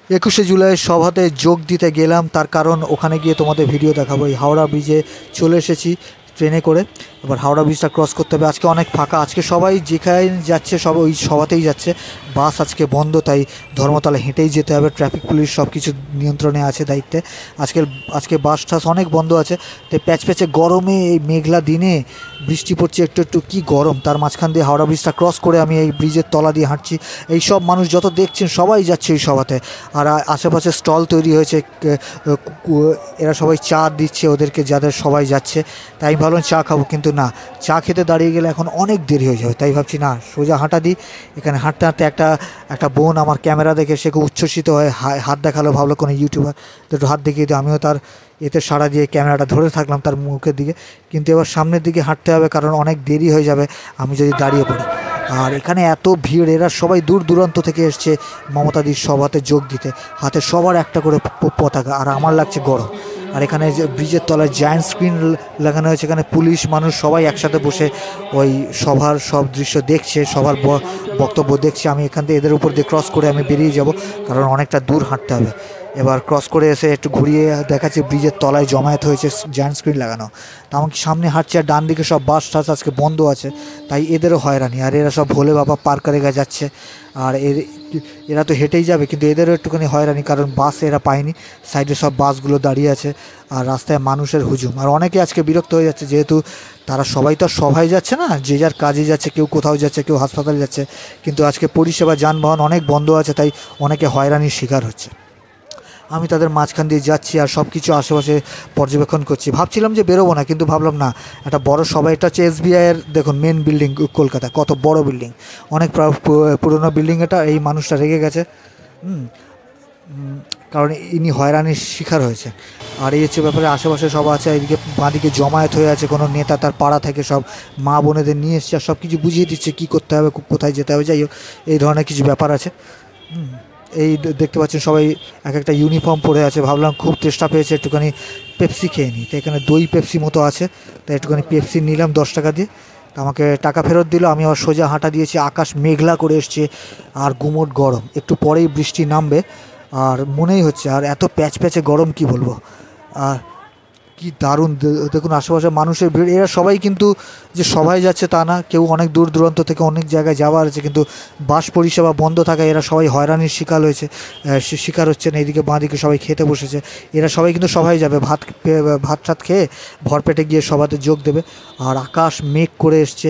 21শে জুলাই সভাতে যোগ দিতে গেলাম, তার কারণ ওখানে গিয়ে তোমাদের ভিডিও দেখাবো। এই হাওড়া ব্রিজে চলে এসেছি ট্রেনে করে। এবার হাওড়া ব্রিজটা ক্রস করতে হবে। আজকে অনেক ফাঁকা, আজকে সবাই যেখানে যাচ্ছে সব ওই সভাতেই যাচ্ছে। বাস আজকে বন্ধ, তাই ধর্মতলা হেঁটেই যেতে হবে। ট্রাফিক পুলিশ সব কিছু নিয়ন্ত্রণে আছে, দায়িত্বে। আজকে বাস টাস অনেক বন্ধ আছে। তাই প্যাচে গরমে এই মেঘলা দিনে বৃষ্টি পড়ছে একটু একটু, কী গরম। তার মাঝখান দিয়ে হাওড়া ব্রিজটা ক্রস করে আমি এই ব্রিজের তলা দিয়ে হাঁটছি। এই সব মানুষ যত দেখছেন সবাই যাচ্ছে এই সভাতে। আর আশেপাশে স্টল তৈরি হয়েছে, এরা সবাই চা দিচ্ছে ওদেরকে, যাদের সবাই যাচ্ছে। তাই আমি ভাবলাম চা খাবো, কিন্তু না, চা খেতে দাঁড়িয়ে গেলে এখন অনেক দেরি হয়ে যাবে। তাই ভাবছি না, সোজা হাঁটা দিই। এখানে হাঁটতে হাঁটতে একটা বোন আমার ক্যামেরা দেখে সে খুব উচ্ছ্বসিত হয়ে হাত দেখালো, ভাবলো কোনো ইউটিউবার, তো একটু হাত দেখিয়ে দিই। আমিও তার এতে সাড়া দিয়ে ক্যামেরাটা ধরে থাকলাম তার মুখের দিকে। কিন্তু এবার সামনের দিকে হাঁটতে হবে, কারণ অনেক দেরি হয়ে যাবে আমি যদি দাঁড়িয়ে পড়ি। আর এখানে এত ভিড়, এরা সবাই দূর দূরান্ত থেকে এসছে মমতাদির সভাতে যোগ দিতে। হাতে সবার একটা করে পতাকা, আর আমার লাগছে গরম। আর এখানে যে ব্রিজের তলায় জায়ান্ট স্ক্রিন লাগানো হয়েছে, এখানে পুলিশ মানুষ সবাই একসাথে বসে ওই সভার সব দৃশ্য দেখছে, সবার বক্তব্য দেখছে। আমি এখান থেকে এদের উপর দিয়ে ক্রস করে আমি বেরিয়ে যাব, কারণ অনেকটা দূর হাঁটতে হবে। এবার ক্রস করে এসে একটু ঘুরিয়ে দেখাচ্ছি ব্রিজের তলায় জমায়েত হয়েছে জায়ান্ট স্ক্রিন লাগানো। তা আমাকে সামনে হাঁটছে, আর ডান দিকে সব বাস টাস আজকে বন্ধ আছে, তাই এদেরও হয়রানি। আর এরা সব ভোলে বাবা পার্কের গা যাচ্ছে। আর এরা তো হেঁটেই যাবে, কিন্তু এদেরও একটুখানি হয়রানি, কারণ বাস এরা পায়নি। সাইডে সব বাসগুলো দাঁড়িয়ে আছে, আর রাস্তায় মানুষের হুজুম। আর অনেকে আজকে বিরক্ত হয়ে যাচ্ছে, যেহেতু তারা সবাই তো সভায় যাচ্ছে না, যে যার কাজে যাচ্ছে, কেউ কোথাও যাচ্ছে, কেউ হাসপাতালে যাচ্ছে। কিন্তু আজকে পরিষেবা যানবাহন অনেক বন্ধ আছে, তাই অনেকে হয়রানির শিকার হচ্ছে। আমি তাদের মাঝখান দিয়ে যাচ্ছি আর সব কিছু আশেপাশে পর্যবেক্ষণ করছি। ভাবছিলাম যে বেরোবো না, কিন্তু ভাবলাম না, একটা বড় সভা, এটা হচ্ছে এসবিআইয়ের, দেখুন মেন বিল্ডিং কলকাতা, কত বড় বিল্ডিং, অনেক পুরনো বিল্ডিং এটা। এই মানুষটা রেগে গেছে, কারণ ইনি হয়রানির শিকার হয়েছে। আর এই হচ্ছে ব্যাপারে, আশেপাশে সব আছে, এদিকে বাঁদিকে জমায়েত হয়ে আছে, কোনো নেতা তার পাড়া থেকে সব মা বোনেদের নিয়ে এসছে, আর সব কিছু বুঝিয়ে দিচ্ছে কী করতে হবে, কোথায় যেতে হবে। যাই হোক, এই ধরনের কিছু ব্যাপার আছে। এই দেখতে পাচ্ছেন সবাই এক একটা ইউনিফর্ম পরে আছে। ভাবলাম খুব চেষ্টা পেয়েছে, একটুখানি পেপসি খেয়ে নিই। তো এখানে দই পেপসি মতো আছে, তাই একটুখানি পেপসি নিলাম 10 টাকা দিয়ে। তো আমাকে টাকা ফেরত দিল। আমি আবার সোজা হাঁটা দিয়েছি। আকাশ মেঘলা করে এসছে, আর গুমোট গরম, একটু পরেই বৃষ্টি নামবে আর মনেই হচ্ছে। আর এত প্যাচে গরম, কি বলবো। আর কি দারুণ, দেখুন আশেপাশে মানুষের ভিড়। এরা সবাই কিন্তু যে সবাই যাচ্ছে তা না, কেউ অনেক দূর দূরান্ত থেকে অনেক জায়গায় যাওয়ার আছে, কিন্তু বাস পরিষেবা বন্ধ থাকায় এরা সবাই হয়রানির শিকার হচ্ছে না। এইদিকে বাঁদিকে সবাই খেতে বসেছে। এরা সবাই কিন্তু সবাই যাবে, ভাত টাত খেয়ে ভরপেটে গিয়ে সভাতে যোগ দেবে। আর আকাশ মেঘ করে এসছে,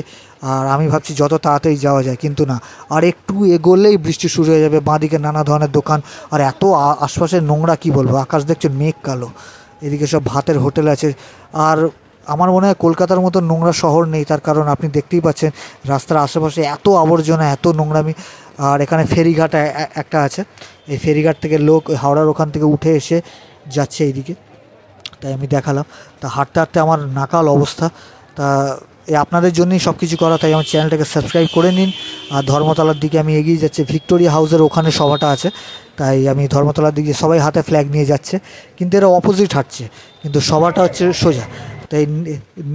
আর আমি ভাবছি যত তাড়াতাড়ি যাওয়া যায়, কিন্তু না, আর একটু এগোলেই বৃষ্টি শুরু হয়ে যাবে। বাঁদিকে নানা ধরনের দোকান, আর এত আশপাশের নোংরা, কি বলবো। আকাশ দেখছেন মেঘ কালো, এদিকে সব ভাতের হোটেল আছে। আর আমার মনে হয় কলকাতার মতো নোংরা শহর নেই, তার কারণ আপনি দেখতেই পাচ্ছেন রাস্তার আশেপাশে এত আবর্জনা, এত নোংরামি। আর এখানে ফেরিঘাট একটা আছে, এই ফেরিঘাট থেকে লোক হাওড়ার ওখান থেকে উঠে এসে যাচ্ছে এইদিকে, তাই আমি দেখালাম। তা হাঁটতে হাঁটতে আমার নাকাল অবস্থা। তা আপনাদের জন্যই সব কিছু করা, তাই আমার চ্যানেলটাকে সাবস্ক্রাইব করে নিন। আর ধর্মতলার দিকে আমি এগিয়ে যাচ্ছি, ভিক্টোরিয়া হাউসের ওখানে সভাটা আছে, তাই আমি ধর্মতলার দিকে, সবাই হাতে ফ্ল্যাগ নিয়ে যাচ্ছে, কিন্তু এরা অপোজিট হাঁটছে, কিন্তু সভাটা হচ্ছে সোজা। তাই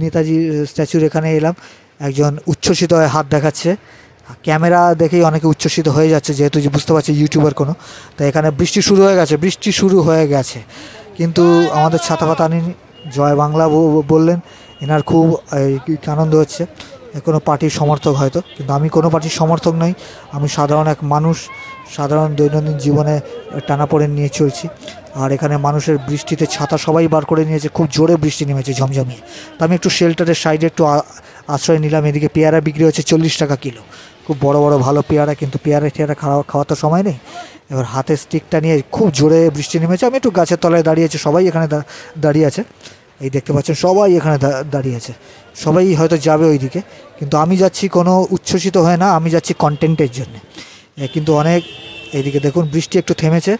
নেতাজি স্ট্যাচুর এখানে এলাম। একজন উচ্ছ্বসিত হয়ে হাত দেখাচ্ছে, ক্যামেরা দেখেই অনেকে উচ্ছ্বসিত হয়ে যাচ্ছে, যেহেতু যে বুঝতে পারছি ইউটিউবার কোনো। তাই এখানে বৃষ্টি শুরু হয়ে গেছে, কিন্তু আমাদের ছাতা পাতা আনেনি। জয় বাংলা বললেন, এনার খুব আনন্দ হচ্ছে। কোনো পার্টির সমর্থক হয়তো, কিন্তু আমি কোনো পার্টির সমর্থক নই। আমি সাধারণ এক মানুষ, সাধারণ দৈনন্দিন জীবনে টানাপোড়েন নিয়ে চলছি। আর এখানে মানুষের বৃষ্টিতে ছাতা সবাই বার করে নিয়েছে, খুব জোরে বৃষ্টি নেমেছে, ঝমঝমিয়ে। তো আমি একটু শেল্টারের সাইডে একটু আশ্রয় নিলাম। এদিকে পেয়ারা বিক্রি হচ্ছে 40 টাকা কিলো, খুব বড় বড় ভালো পেয়ারা, কিন্তু পেয়ারা খাওয়ার তো সময় নেই। এবার হাতে স্টিকটা নিয়ে, খুব জোরে বৃষ্টি নেমেছে, আমি একটু গাছের তলায় দাঁড়িয়েছি, সবাই এখানে দাঁড়িয়ে আছে। এই দেখতে পাচ্ছেন সবাই এখানে দাঁড়িয়ে আছে, সবাই হয়তো যাবে ওই দিকে, কিন্তু আমি যাচ্ছি কোনো উচ্ছ্বসিত হয় না, আমি যাচ্ছি কন্টেন্টের জন্যে। কিন্তু অনেক, এইদিকে দেখুন বৃষ্টি একটু থেমেছে,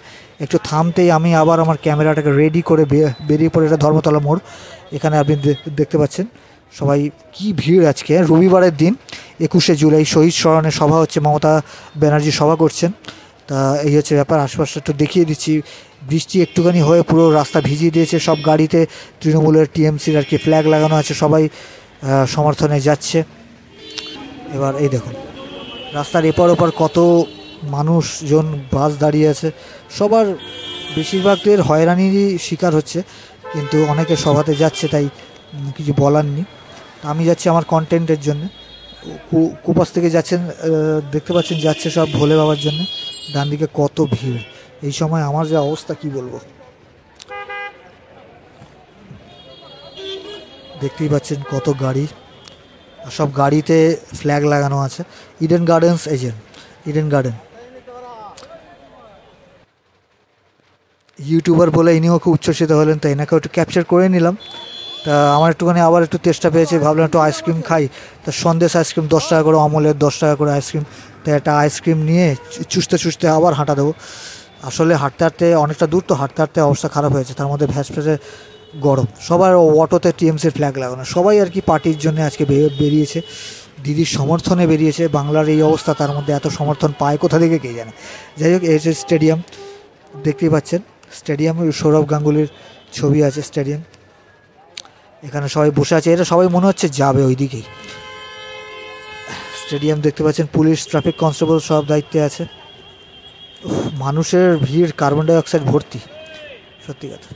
একটু থামতেই আমি আবার আমার ক্যামেরাটাকে রেডি করে বেরিয়ে পড়ে। এটা ধর্মতলা মোড়, এখানে আপনি দেখতে পাচ্ছেন সবাই কি ভিড়। আজকে রবিবারের দিন, 21শে জুলাই শহীদ স্মরণে সভা হচ্ছে, মমতা ব্যানার্জি সভা করছেন। তা এই হচ্ছে ব্যাপার। আশপাশটা একটু দেখিয়ে দিচ্ছি। বৃষ্টি একটুখানি হয়ে পুরো রাস্তা ভিজিয়ে দিয়েছে, সব গাড়িতে তৃণমূলের টিএমসির আর কি ফ্ল্যাগ লাগানো আছে, সবাই সমর্থনে যাচ্ছে। এবার এই দেখুন রাস্তার এপার ওপার কত মানুষজন বাস দাঁড়িয়ে আছে, সবার বেশিরভাগের হয়রানিরই শিকার হচ্ছে, কিন্তু অনেকে সভাতে যাচ্ছে, তাই কিছু বলার নেই। আমি যাচ্ছি আমার কন্টেন্টের জন্য। কুপাস থেকে যাচ্ছেন, দেখতে পাচ্ছেন যাচ্ছে সব ভোলে বাবার জন্য। ডান দিকে কত ভিড়, এই সময় আমার যে অবস্থা কি বলবো। দেখতেই পাচ্ছেন কত গাড়ি, সব গাড়িতে ফ্ল্যাগ লাগানো আছে। Eden gardens agent, Eden garden YouTuber বলে ইনিও খুব উচ্ছ্বসিত হলেন, তাই এনাকে একটু ক্যাপচার করে নিলাম। তা আমার একটুখানি আবার একটু তেষ্টা পেয়েছে, ভাবলাম একটু আইসক্রিম খাই। তা সন্দেশ আইসক্রিম 10 টাকা করে, অমলের 10 টাকা করে আইসক্রিম। তাই একটা আইসক্রিম নিয়ে চুষতে চুষতে আবার হাঁটা দেবো। আসলে হাঁটতে হাঁটতে অনেকটা দূর তো, হাঁটতে হাঁটতে অবস্থা খারাপ হয়েছে, তার মধ্যে ভ্যাসপ্যাসে গরম। সবার অটোতে টিএমসির ফ্ল্যাগ লাগানো, সবাই আর কি পার্টির জন্য আজকে বেরিয়েছে, দিদির সমর্থনে বেরিয়েছে। বাংলার এই অবস্থা, তার মধ্যে এত সমর্থন পায় কোথা থেকে কে জানে। যাই হোক, এই যে স্টেডিয়াম দেখতেই পাচ্ছেন, স্টেডিয়াম সৌরভ গাঙ্গুলির ছবি আছে স্টেডিয়াম। এখানে সবাই বসে আছে, এরা সবাই মনে হচ্ছে যাবে ওই দিকেই। স্টেডিয়াম দেখতে পাচ্ছেন, পুলিশ ট্রাফিক কনস্টেবল সব দায়িত্বে আছে। মানুষের ভিড়, কার্বন ডাই অক্সাইড ভর্তি, সত্যি কথা।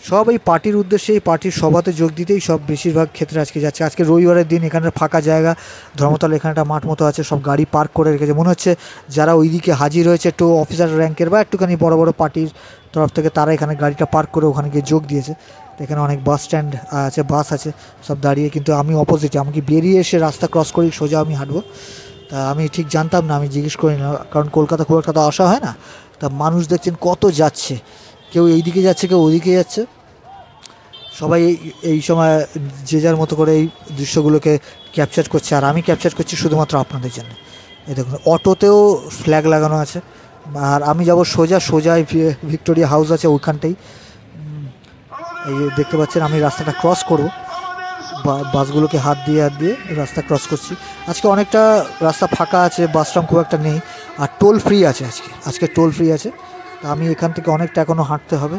সব এই পার্টির উদ্দেশ্যে, এই পার্টির সভাতে যোগ দিতেই সব বেশিরভাগ ক্ষেত্রে আজকে যাচ্ছে। আজকে রবিবারের দিন, এখানে ফাঁকা জায়গা, ধর্মতলা এখানে একটা মাঠ মতো আছে, সব গাড়ি পার্ক করে রেখেছে। মনে হচ্ছে যারা ওইদিকে হাজির হয়েছে একটু অফিসার র্যাঙ্কের বা একটুখানি বড় বড় পার্টির তরফ থেকে, তারা এখানে গাড়িটা পার্ক করে ওখানে গিয়ে যোগ দিয়েছে। এখানে অনেক বাস স্ট্যান্ড আছে, বাস আছে সব দাঁড়িয়ে। কিন্তু আমি অপোজিটে, আমাকে বেরিয়ে এসে রাস্তা ক্রস করেই সোজা আমি হাঁটবো। তা আমি ঠিক জানতাম না, আমি জিজ্ঞেস করি না, কারণ কলকাতা খুব একটা তো আসা হয় না। তা মানুষ দেখছেন কত যাচ্ছে, কেউ এইদিকে যাচ্ছে, কেউ ওইদিকে যাচ্ছে। সবাই এই সময় যে যার মতো করে এই দৃশ্যগুলোকে ক্যাপচার করছে, আর আমি ক্যাপচার করছি শুধুমাত্র আপনাদের জন্য। এই দেখুন, অটোতেও ফ্ল্যাগ লাগানো আছে। আর আমি যাব সোজা ভিক্টোরিয়া হাউস আছে ওইখানটাই। এই দেখতে পাচ্ছেন, আমি রাস্তাটা ক্রস করব, বাসগুলোকে হাত দিয়ে রাস্তা ক্রস করছি। আজকে অনেকটা রাস্তা ফাঁকা আছে, বাস ট্রাম খুব একটা নেই, আর টোল ফ্রি আছে আজকে টোল ফ্রি আছে। তা আমি এখান থেকে অনেকটা এখনও হাঁটতে হবে।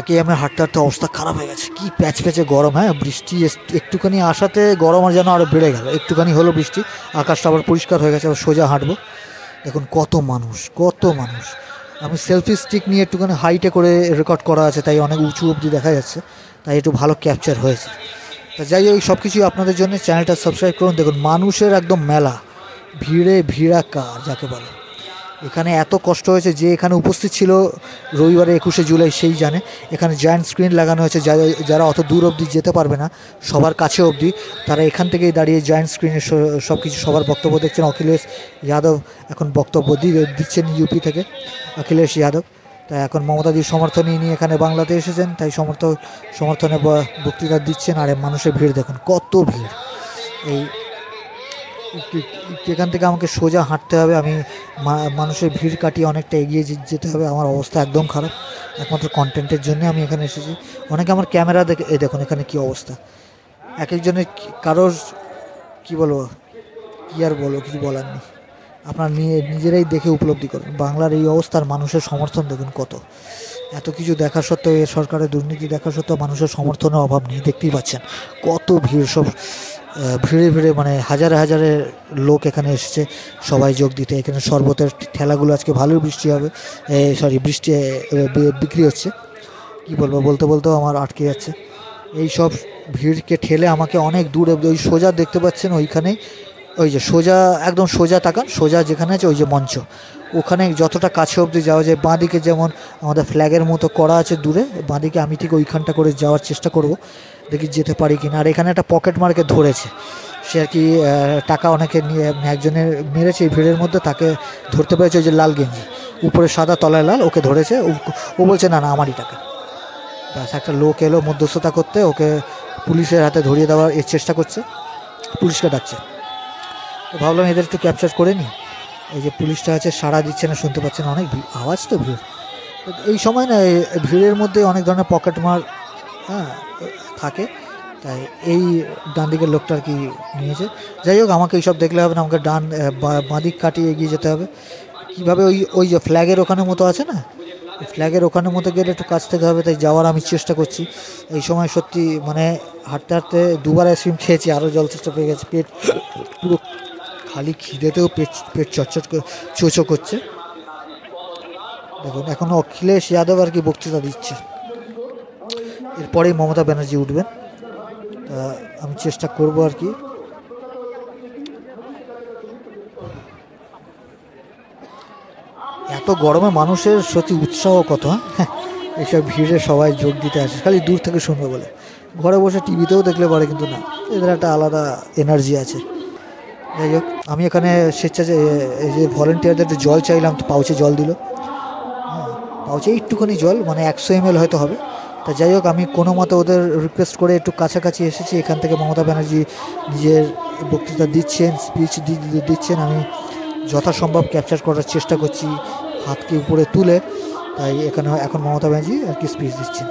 একে আমার হাঁটতে হাঁটতে অবস্থা খারাপ হয়ে গেছে, কি প্যাচে গরম। হ্যাঁ, বৃষ্টি একটুখানি আসাতে গরম আর যেন আরও বেড়ে গেল। একটুখানি হলো বৃষ্টি, আকাশটা আবার পরিষ্কার হয়ে গেছে, আবার সোজা হাঁটবো। দেখুন কত মানুষ। আমি সেলফি স্টিক নিয়ে একটুখানি হাইটে করে রেকর্ড করা আছে, তাই অনেক উঁচু অবধি দেখা যাচ্ছে, তাই একটু ভালো ক্যাপচার হয়েছে। তা যাই হোক, সব কিছুই আপনাদের জন্য। চ্যানেলটা সাবস্ক্রাইব করুন। দেখুন মানুষের একদম মেলা, ভিড়াকার যাকে বলে। এখানে এত কষ্ট হয়েছে, যে এখানে উপস্থিত ছিল রবিবারে 21শে জুলাই সেই জানে। এখানে জয়েন্ট স্ক্রিন লাগানো হয়েছে, যারা অত দূর অবধি যেতে পারবে না, সবার কাছে অবধি, তারা এখান থেকেই দাঁড়িয়ে জয়েন্ট স্ক্রিনে সব কিছু সবার বক্তব্য দেখছেন। অখিলেশ যাদব এখন বক্তব্য দিচ্ছেন ইউপি থেকে, অখিলেশ যাদব। তাই এখন মমতাদির সমর্থনে নিয়ে এখানে বাংলাতে এসেছেন, তাই সমর্থনে বক্তৃতা দিচ্ছেন। আর মানুষের ভিড় দেখুন, কত ভিড়। এই এখান থেকে আমাকে সোজা হাঁটতে হবে, আমি মানুষের ভিড় কাটিয়ে অনেকটা এগিয়ে যেতে হবে। আমার অবস্থা একদম খারাপ, একমাত্র কন্টেন্টের জন্য আমি এখানে এসেছি। অনেকে আমার ক্যামেরা দেখে, এই দেখুন এখানে কী অবস্থা। এক একজনের কারোর কী বলবো, কী আর বলবো, কিছু বলার নেই। আপনার নিজেরাই দেখে উপলব্ধি করুন বাংলার এই অবস্থার। মানুষের সমর্থন দেখুন কত, এত কিছু দেখা সত্ত্বেও, এ সরকারের দুর্নীতি দেখা সত্ত্বেও মানুষের সমর্থনের অভাব নেই। দেখতেই পাচ্ছেন কত ভিড়, সব ভিড়ে মানে হাজারে লোক এখানে এসেছে সবাই যোগ দিতে। এখানে শরবতের ঠেলাগুলো আজকে ভালোই বৃষ্টি হবে, বৃষ্টি বিক্রি হচ্ছে। কি বলবো, বলতেও আমার আটকে যাচ্ছে। এই সব ভিড়কে ঠেলে আমাকে অনেক দূরে, ওই সোজা দেখতে পাচ্ছেন ওইখানে, ওই যে সোজা, একদম সোজা তাকান, সোজা যেখানে আছে ওই যে মঞ্চ, ওখানে যতটা কাছে অবধি যাওয়া যায়। বাঁদিকে যেমন আমাদের ফ্ল্যাগের মতো করা আছে দূরে, বাঁদিকে আমি ঠিক ওইখানটা করে যাওয়ার চেষ্টা করব, দেখি যেতে পারি কিনা। আর এখানে একটা পকেট মারকে ধরেছে, সে আর কি টাকা অনেকে নিয়ে, একজনের মেরেছে এই ভিড়ের মধ্যে, তাকে ধরতে পেরেছে। ওই যে লাল গেঞ্জি, উপরে সাদা তলায় লাল, ওকে ধরেছে। ও বলছে না আমারই টাকা। ব্যাস, একটা লোক এলো মধ্যস্থতা করতে, ওকে পুলিশের হাতে ধরিয়ে দেওয়ার চেষ্টা করছে, পুলিশকে ডাকছে। তো ভাবলাম এদের একটু ক্যাপচার করে নিই। এই যে পুলিশটা আছে, সাড়া দিচ্ছে না, শুনতে পাচ্ছেন অনেক আওয়াজ, তো ভিড়। এই সময় না ভিড়ের মধ্যে অনেক ধরনের পকেট মার থাকে, তাই এই ডান দিকের লোকটা আর কি নিয়েছে। যাই হোক, আমাকে এইসব দেখলে হবে না, আমাকে বাঁদিক কাটিয়ে এগিয়ে যেতে হবে। কীভাবে, ওই যে ফ্ল্যাগের ওখানে মতো আছে না, ফ্ল্যাগের ওখানে মতো গেলে একটু কাছ থেকে হবে, তাই যাওয়ার আমি চেষ্টা করছি। এই সময় সত্যি মানে হাঁটতে দুবার আইসক্রিম খেয়েছি, আরও জল চেষ্টা পেয়ে গেছে, পেট পুরো খালি খিদেতেও পেট পেট চটচট চোচো করছে। দেখুন এখনো অখিলেশ যাদব আর কি বক্তৃতা দিচ্ছে, এরপরেই মমতা ব্যানার্জি উঠবেন। তা আমি চেষ্টা করব আর কি। এত গরমে মানুষের সত্যি উৎসাহ কত, হ্যাঁ এইসব ভিড়ে সবাই যোগ দিতে আসে খালি দূর থেকে শুনবে বলে। ঘরে বসে টিভিতেও দেখলে পারে, কিন্তু না, এদের একটা আলাদা এনার্জি আছে। যাই হোক, আমি এখানে এই যে ভলেন্টিয়ারদের জল চাইলাম, তো পাউচে জল দিল। হ্যাঁ, পাউচে একটুখানি জল, মানে 100 ml হয়তো হবে। তা যাই হোক, আমি কোনো মতো ওদের রিকোয়েস্ট করে একটু কাছাকাছি এসেছি। এখান থেকে মমতা ব্যানার্জি নিজের বক্তৃতা দিচ্ছেন, স্পিচ দিচ্ছেন। আমি যথাসম্ভব ক্যাপচার করার চেষ্টা করছি হাতকে উপরে তুলে। তাই এখানে এখন মমতা ব্যানার্জি আর কি স্পিচ দিচ্ছেন।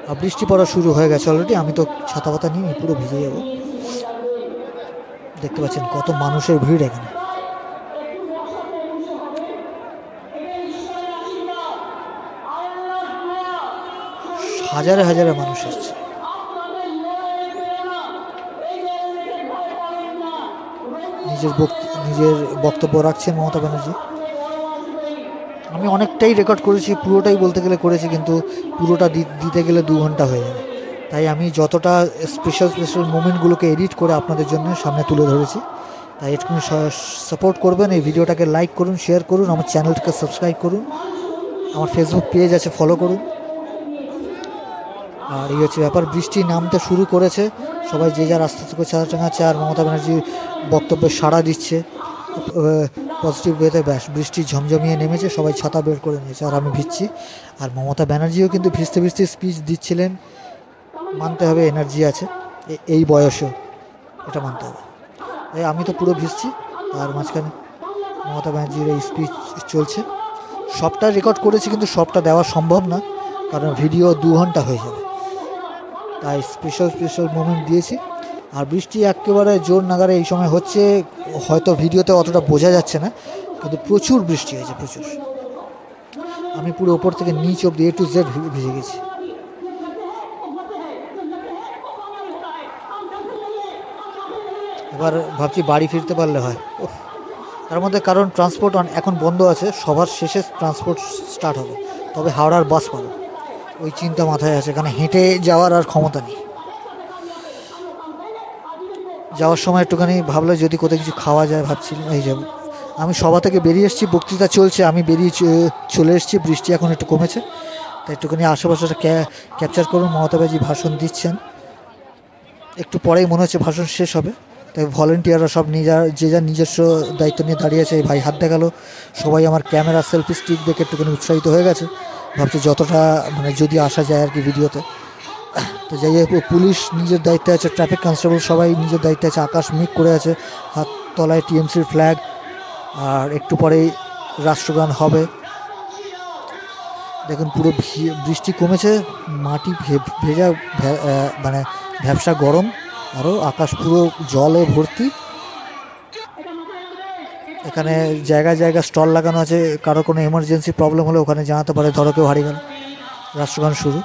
আর বৃষ্টি পড়া শুরু হয়ে গেছে অলরেডি। আমি তো ছাতা পাতা নিয়ে পুরো ভিজে যাব। দেখতে পাচ্ছেন কত মানুষের ভিড় এখানে। হাজারে হাজারে মানুষ এসছে। নিজের বক্তব্য রাখছেন মমতা ব্যানার্জি। আমি অনেকটাই রেকর্ড করেছি, পুরোটাই বলতে গেলে করেছি, কিন্তু পুরোটা দিতে গেলে 2 ঘন্টা হয়ে যাবে। তাই আমি যতটা স্পেশাল মোমেন্টগুলোকে এডিট করে আপনাদের জন্য সামনে তুলে ধরেছি। তাই একটু সাপোর্ট করবেন, এই ভিডিওটাকে লাইক করুন, শেয়ার করুন, আমার চ্যানেলটাকে সাবস্ক্রাইব করুন, আমার ফেসবুক পেজ আছে ফলো করুন। আর এই হচ্ছে ব্যাপার। বৃষ্টি নামতে শুরু করেছে, সবাই যে যার আস্তে আস্তে করে ছাতা টাঙাচ্ছে। আর মমতা ব্যানার্জির বক্তব্যে সাড়া দিচ্ছে পজিটিভ ওয়েতে। ব্যাস, বৃষ্টি ঝমঝমিয়ে নেমেছে, সবাই ছাতা বের করে নিয়েছে, আর আমি ভিজছি। আর মমতা ব্যানার্জিও কিন্তু ভিজতে ভিজতে স্পিচ দিচ্ছিলেন। মানতে হবে এনার্জি আছে এই বয়সেও, এটা মানতে হবে। আমি তো পুরো ভিজছি, আর মাঝখানে মমতা ব্যানার্জির এই স্পিচ চলছে। সবটা রেকর্ড করেছি, কিন্তু সবটা দেওয়া সম্ভব না, কারণ ভিডিও 2 ঘন্টা হয়ে যাবে। তাই স্পেশাল মোমেন্ট দিয়েছি। আর বৃষ্টি একেবারে জোর নাগারে এই সময় হচ্ছে, হয়তো ভিডিওতে অতটা বোঝা যাচ্ছে না, কিন্তু প্রচুর বৃষ্টি হয়েছে, প্রচুর। আমি পুরো ওপর থেকে নিচ অব্দি A to Z ভিজে গেছি। এবার ভাবছি বাড়ি ফিরতে পারলে হয়। তার মধ্যে কারণ ট্রান্সপোর্ট এখন বন্ধ আছে, সবার শেষে ট্রান্সপোর্ট স্টার্ট হবে, তবে হাওড়ার বাস পাবো, ওই চিন্তা মাথায় আছে। কারণ হেঁটে যাওয়ার আর ক্ষমতা নেই। যাওয়ার সময় একটুখানি ভাবলে যদি কোথাও কিছু খাওয়া যায় ভাবছিলাম। এই যাব, আমি সভা থেকে বেরিয়ে এসেছি, বক্তৃতা চলছে, আমি বেরিয়ে চলে এসেছি। বৃষ্টি এখন একটু কমেছে, তাই একটুখানি আশেপাশেটা ক্যাপচার করুন। মমতা ব্যানার্জি ভাষণ দিচ্ছেন, একটু পরেই মনে হচ্ছে ভাষণ শেষ হবে। তাই ভলেন্টিয়াররা সব যে যার নিজস্ব দায়িত্ব নিয়ে দাঁড়িয়েছে। এই ভাই হাত দেখালো, সবাই আমার ক্যামেরা সেলফি স্টিক দেখে একটুখানি উৎসাহিত হয়ে গেছে। ভাবছি যতটা মানে যদি আসা যায় আর কি ভিডিওতে। তো যাই হোক, পুলিশ নিজের দায়িত্বে আছে, ট্রাফিক কনস্টেবল সবাই নিজের দায়িত্বে আছে। আকাশ মেঘ করে আছে, হাত তলায় টিএমসির ফ্ল্যাগ। আর একটু পরেই রাষ্ট্রগান হবে। দেখুন পুরো বৃষ্টি কমেছে, মাটি ভেজা, মানে ভ্যাবসা গরম, আরও আকাশ পুরো জলে ভর্তি। এখানে জায়গায় জায়গায় স্টল লাগানো আছে, কারো কোনো এমার্জেন্সি প্রবলেম হলে ওখানে জানাতে পারে, ধরো কেউ হারিয়ে গেল। রাষ্ট্রগান শুরু।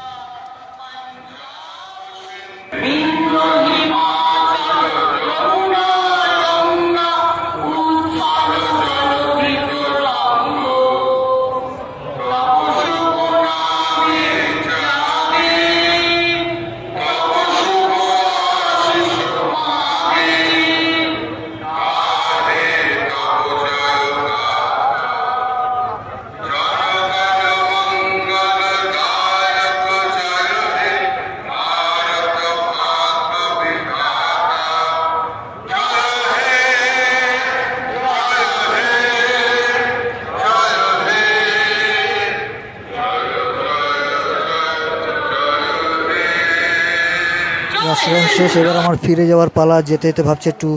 রাষ্ট্রগান শেষ, এবার আমার ফিরে যাওয়ার পালা। যেতে যেতে ভাবছি একটু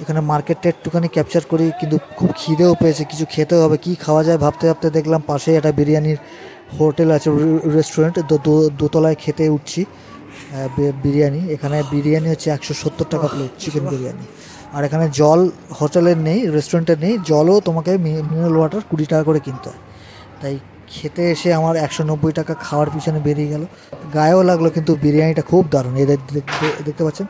এখানে মার্কেটটা একটুখানি ক্যাপচার করি, কিন্তু খুব খিদেও পেয়েছে, কিছু খেতে হবে। কি খাওয়া যায় ভাবতে ভাবতে দেখলাম পাশে একটা বিরিয়ানির হোটেল আছে, রেস্টুরেন্ট। দোতলায় খেতে উঠছি বিরিয়ানি। এখানে বিরিয়ানি হচ্ছে 170 টাকা প্লেট, চিকেন বিরিয়ানি। আর এখানে জল হোটেলের নেই, রেস্টুরেন্টের নেই, জলও তোমাকে মিনারেল ওয়াটার 20 টাকা করে কিনতে হয়। তাই খেতে এসে আমার 190 টাকা খাওয়ার পিছনে বেরিয়ে গেল, গায়েও লাগলো। কিন্তু বিরিয়ানিটা খুব দারুণ, এদের দেখতে পাচ্ছেন,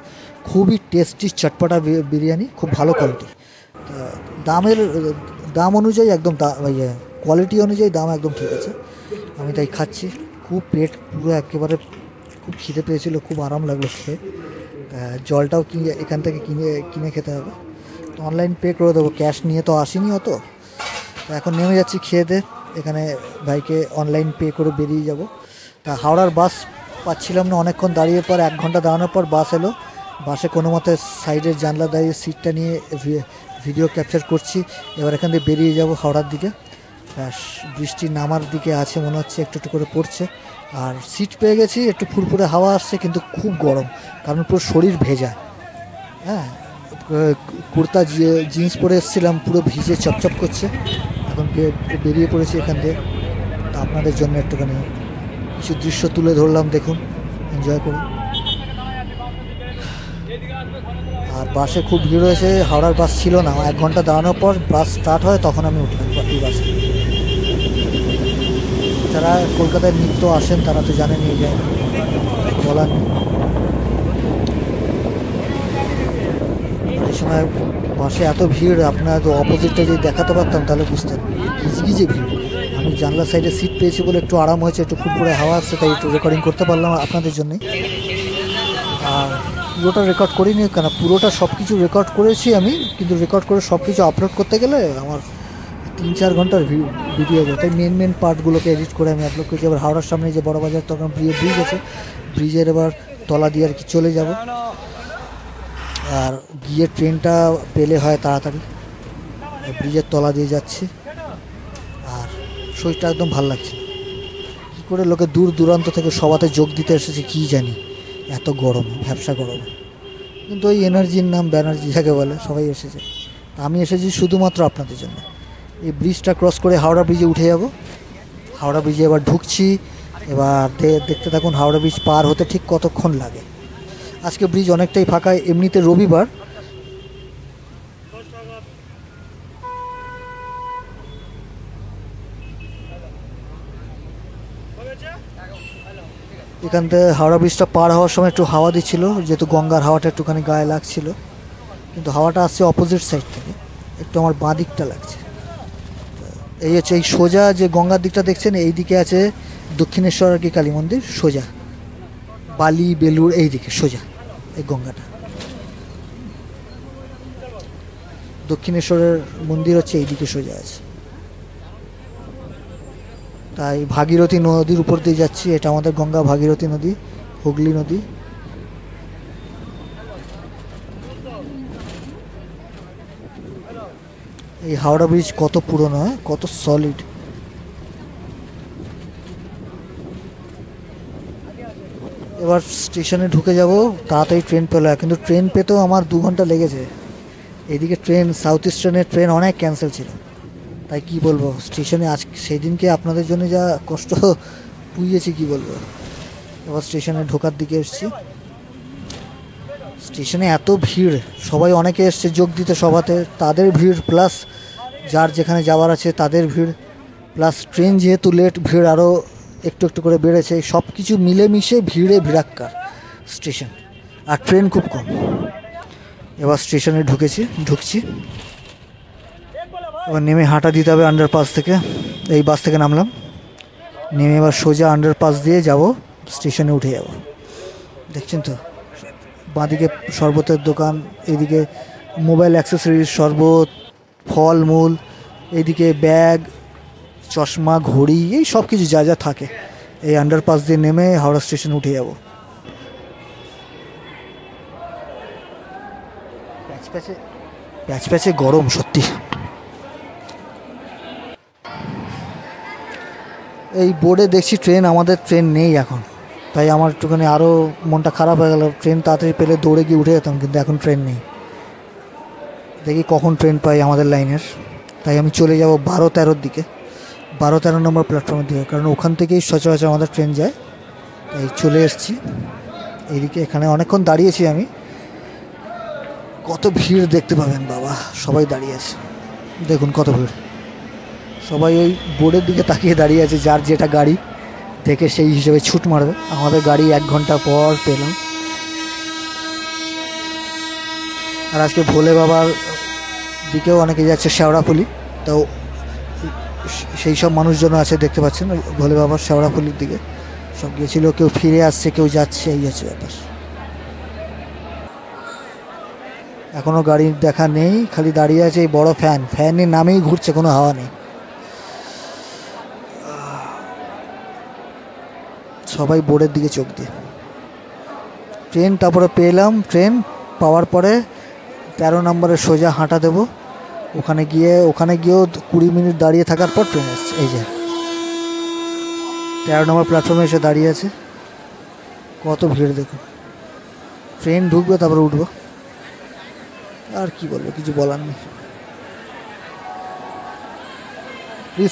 খুবই টেস্টি চটপটা বিরিয়ানি, খুব ভালো কোয়ালিটি। তা দামের দাম অনুযায়ী একদম কোয়ালিটি অনুযায়ী দাম একদম ঠিক আছে। আমি তাই খাচ্ছি। খুব পেট পুরো একেবারে খুব খিদে পেয়েছিল, খুব আরাম লাগলো খেয়ে। জলটাও এখান থেকে কিনে খেতে হবে। তো অনলাইন পে করে দেবো, ক্যাশ নিয়ে তো আসিনি অত। এখন নেমে যাচ্ছি খেয়ে দে, এখানে ভাইকে অনলাইন পে করে বেরিয়ে যাব। তা হাওড়ার বাস পাচ্ছিলাম না, অনেকক্ষণ দাঁড়িয়ে পর 1 ঘন্টা দাঁড়ানোর পর বাস এলো। বাসে কোনো মতে সাইডের জানলা দাঁড়িয়ে সিটটা নিয়ে ভিডিও ক্যাপচার করছি। এবার এখান থেকে বেরিয়ে যাব হাওড়ার দিকে। বৃষ্টি নামার দিকে আছে মনে হচ্ছে, একটু একটু করে পড়ছে। আর সিট পেয়ে গেছি, একটু ফুরফুরে হাওয়া আসছে, কিন্তু খুব গরম, কারণ পুরো শরীর ভেজা। হ্যাঁ, কুর্তা জিন্স পরে এসেছিলাম, পুরো ভিজে চপচপ করছে। এখন বেরিয়ে পড়েছি এখান থেকে। তা আপনাদের জন্য একটুখানি কিছু দৃশ্য তুলে ধরলাম, দেখুন, এনজয় করুন। আর বাসে খুব ভিড় হয়েছে, হাওড়ার বাস ছিল না। 1 ঘন্টা দাঁড়ানোর পর বাস স্টার্ট হয়, তখন আমি উঠলাম এই বাসে। যারা কলকাতায় নিত্য আসেন তারা তো জানেন, এই যায় বলার নেই। এই সময় বাসে এত ভিড়, আপনার তো অপোজিটটা যদি দেখাতে পারতাম তাহলে বুঝতেন গিজে ভিড়। আমি জানলার সাইডে সিট পেয়েছি বলে একটু আরাম হয়েছে, একটু ফুরফুরে হাওয়া আসছে, তাই একটু রেকর্ডিং করতে পারলাম আপনাদের জন্যই। আর পুরোটা রেকর্ড করিনি, কেন পুরোটা সব কিছু রেকর্ড করেছি আমি, কিন্তু রেকর্ড করে সব কিছু আপলোড করতে গেলে আমার 3-4 ঘন্টার ভিডিও যায়। তাই মেন পার্টগুলোকে এডিট করে আমি আপলোড করেছি। এবার হাওড়ার সামনে যে বড় বাজার তখন ব্রিজ আছে, ব্রিজের এবার তলা দিয়ে আর কি চলে যাব। আর গিয়ে ট্রেনটা পেলে হয় তাড়াতাড়ি, ব্রিজের তলা দিয়ে যাচ্ছি। আর শরীরটা একদম ভালো লাগছে। কী করে লোকে দূর দূরান্ত থেকে সবাতে যোগ দিতে এসেছে কী জানি, এত গরম, ব্যবসা গরমে। কিন্তু ওই এনার্জির নাম ব্যানার্জি যাকে বলে, সবাই এসেছে। আমি এসেছি শুধুমাত্র আপনাদের জন্য। এই ব্রিজটা ক্রস করে হাওড়া ব্রিজে উঠে যাব। হাওড়া ব্রিজে এবার ঢুকছি। এবার দেখতে থাকুন হাওড়া ব্রিজ পার হতে ঠিক কতক্ষণ লাগে। আজকে ব্রিজ অনেকটাই ফাঁকা, এমনিতে রবিবার। এখান থেকে হাওড়া ব্রিজটা পার হওয়ার সময় একটু হাওয়া দিচ্ছিল, যেহেতু গঙ্গার হাওয়াটা একটুখানি গায়ে লাগছিল, কিন্তু হাওয়াটা আসছে অপোজিট সাইড থেকে, একটু আমার বাঁ দিকটা লাগছে। এই হচ্ছে এই সোজা যে গঙ্গার দিকটা দেখছেন, এই দিকে আছে দক্ষিণেশ্বর আর কি কালী মন্দির, সোজা বালি বেলুর এই দিকে সোজা এই গঙ্গাটা। দক্ষিণেশ্বরের মন্দির হচ্ছে এই দিকে সোজা আছে। তাই ভাগীরথী নদীর উপর দিয়ে যাচ্ছি। এটা আমাদের গঙ্গা ভাগীরথী নদী, হুগলি নদী। এই হাওড়া ব্রিজ কত পুরনো, কত সলিড। এবার স্টেশনে ঢুকে যাব, তাড়াতাড়ি ট্রেন পেলো। কিন্তু ট্রেন পেতেও আমার 2 ঘন্টা লেগেছে। এইদিকে ট্রেন, সাউথ ইস্টার্নের ট্রেন অনেক ক্যান্সেল ছিল। তাই কি বলবো, স্টেশনে আজ সেই দিনকে আপনাদের জন্য যা কষ্ট পুইয়েছি কি বলবো। এবার স্টেশনে ঢোকার দিকে এসছি। স্টেশনে এত ভিড়, সবাই অনেকে এসছে যোগ দিতে সভাতে, তাদের ভিড় প্লাস যার যেখানে যাওয়ার আছে তাদের ভিড়, প্লাস ট্রেন যেহেতু লেট, ভিড় আরও একটু একটু করে বেড়েছে। সব কিছু মিলেমিশে ভিড়ে ভিড়াক্কার স্টেশন, আর ট্রেন খুব কম। এবার স্টেশনে ঢুকছি। এবার নেমে হাঁটা দিতে হবে আন্ডারপাস থেকে। এই বাস থেকে নামলাম, নেমে এবার সোজা আন্ডারপাস দিয়ে যাব, স্টেশনে উঠে যাব। দেখছেন তো, বাঁদিকে শরবতের দোকান, এইদিকে মোবাইল অ্যাক্সেসরিজ, শরবত, ফলমূল, এইদিকে ব্যাগ, চশমা, ঘড়ি, এই সব কিছু যা যা থাকে। এই আন্ডারপাস দিয়ে নেমে হাওড়া স্টেশনে উঠে যাব। প্যাচে গরম সত্যি। এই বোর্ডে দেখছি ট্রেন, আমাদের ট্রেন নেই এখন। তাই আমার একটুখানি আরও মনটা খারাপ হয়ে গেল। ট্রেন তাড়াতাড়ি পেলে দৌড়ে গিয়ে উঠে যেতাম, কিন্তু এখন ট্রেন নেই। দেখি কখন ট্রেন পাই আমাদের লাইনের। তাই আমি চলে যাব 12-13 দিকে, 12-13 নম্বর প্ল্যাটফর্মের দিকে, কারণ ওখান থেকেই সচরাচর আমাদের ট্রেন যায়। তাই চলে এসেছি এইদিকে। এখানে অনেকক্ষণ দাঁড়িয়েছি আমি। কত ভিড় দেখতে পাবেন বাবা, সবাই দাঁড়িয়ে আছে, দেখুন কত ভিড়। সবাই ওই বোর্ডের দিকে তাকিয়ে দাঁড়িয়ে আছে, যার যেটা গাড়ি দেখে সেই হিসেবে ছুট মারবে। আমাদের গাড়ি 1 ঘন্টা পর পেলাম। আর আজকে ভোলে বাবার দিকেও অনেকে যাচ্ছে শেওড়াফুলি। তো সেই সব মানুষজন আছে দেখতে পাচ্ছেন ভোলে বাবার শেওড়াফুলির দিকে সব গিয়েছিল, কেউ ফিরে আসছে, কেউ যাচ্ছে, এই হচ্ছে ব্যাপার। এখনো গাড়ির দেখা নেই, খালি দাঁড়িয়ে আছে এই বড় ফ্যানের নামেই ঘুরছে, কোনো হাওয়া নেই। সবাই বোর্ডের দিকে চোখ দিয়ে। ট্রেন তারপরে পেলাম, ট্রেন পাওয়ার পরে 13 নম্বরে সোজা হাঁটা দেবো। ওখানে গিয়েও 20 মিনিট দাঁড়িয়ে থাকার পর ট্রেন এসছে। এই যে 13 নম্বর প্ল্যাটফর্মে এসে দাঁড়িয়ে আছে, কত ভিড় দেখুন। ট্রেন ঢুকবে তারপরে উঠবো, আর কি বলবো, কিছু বলার নেই। প্লিজ